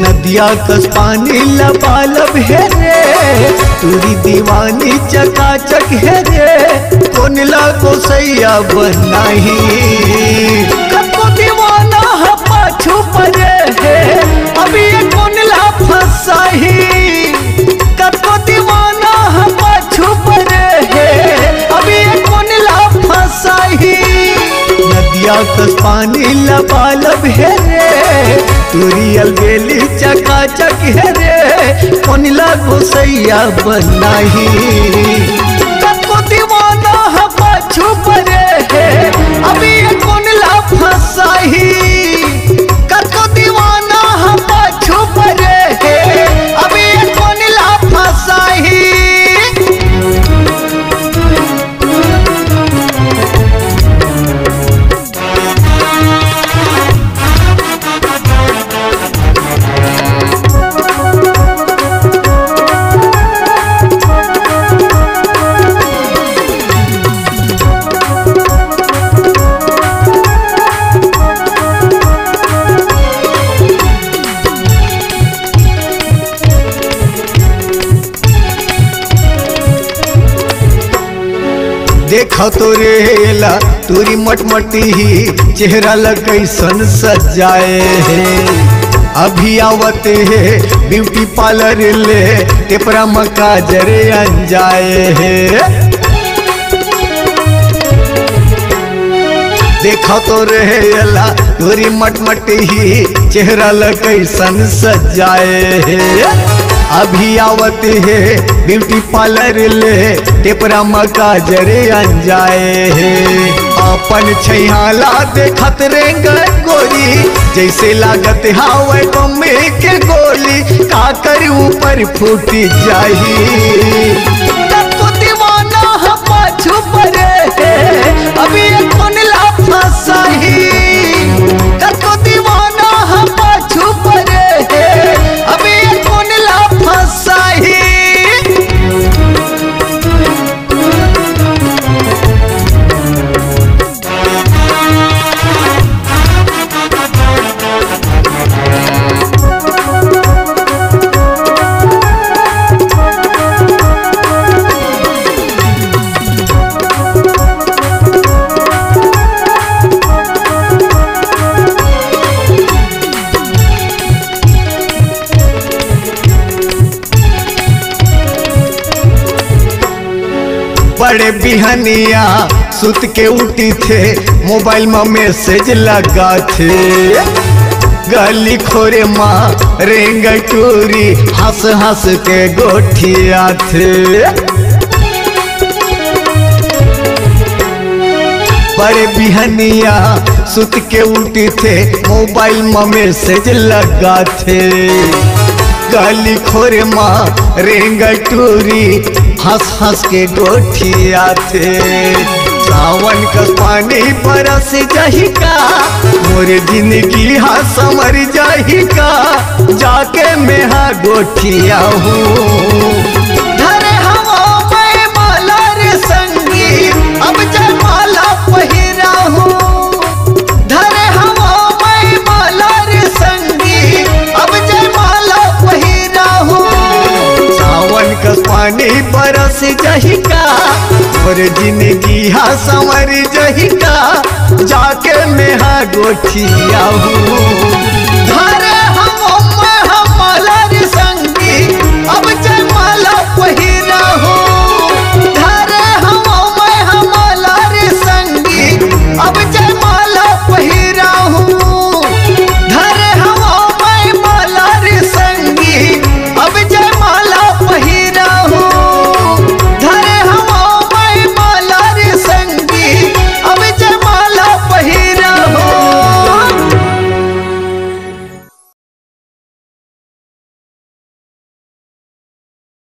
नदिया कस पानी लबालब है रे, तुरी दीवानी चकाचक है रे, कौन लागो सैया बनाही कतो दीवाना है पाछू परे है, अभी ये कौन ला फसाही कतो दीवाना है पाछू परे है, अभी ये कौन ला फसाही। नदिया कस पानी लबालब है रे, तुरी अलबेली चकाचक है रे, कौन लागो सैया बनाही कतो दीवाना है पाछू परे है, अभी ये कौन ला फसाही कतो दीवाना है पाछू परे है, अभी ये कौन ला फसाही। देखा तो रेला तुरी मटमटी ही चेहरा कैसन सजाए है, अभी आवते है ब्यूटी पार्लर ले टेपरा मका जरे अंजाए है। देखा तो रेला तुरी मटमटी ही चेहरा कैसन सजाए है, अभी आवत है ब्यूटी पार्लर ले टेपरा मका जरे अंजाए है। अपन छैहाला देखत रेंग गोरी, जैसे लागत हावे बम्बे के गोली, काकर ऊपर फूटी जाही कतो दीवाना है पाछू परे है, अभी ये कौन ला फसाही कतो दीवाना है पाछू परे है, अभी ये कौन ला फसाही। बड़े बिहनिया सुत के उठी थे, मोबाइल में मैसेज लगा थे, गली खोरे माँ रेंग टूरी हंस हंस के गोठिया थे। बड़े बिहनिया सुत के उठी थे, मोबाइल में मैसेज लगा थे, गली खोरे माँ रेंग टूरी हंस हंस के गोठिया थे। सावन का पानी बरस जाही का, मोरे जिंदगी हा समर जाही का, जाके मैं हा गोठिया हूँ धरे हवा में माला रे संगी, अब जय माला पहिरा हूँ धरे हवा में माला रे संगी, अब जय माला पहिरा हूँ। सावन का पानी बरस जाही का, और जिंदगी हा संवर जाही का, जाके मैं हा गोठिया हूँ।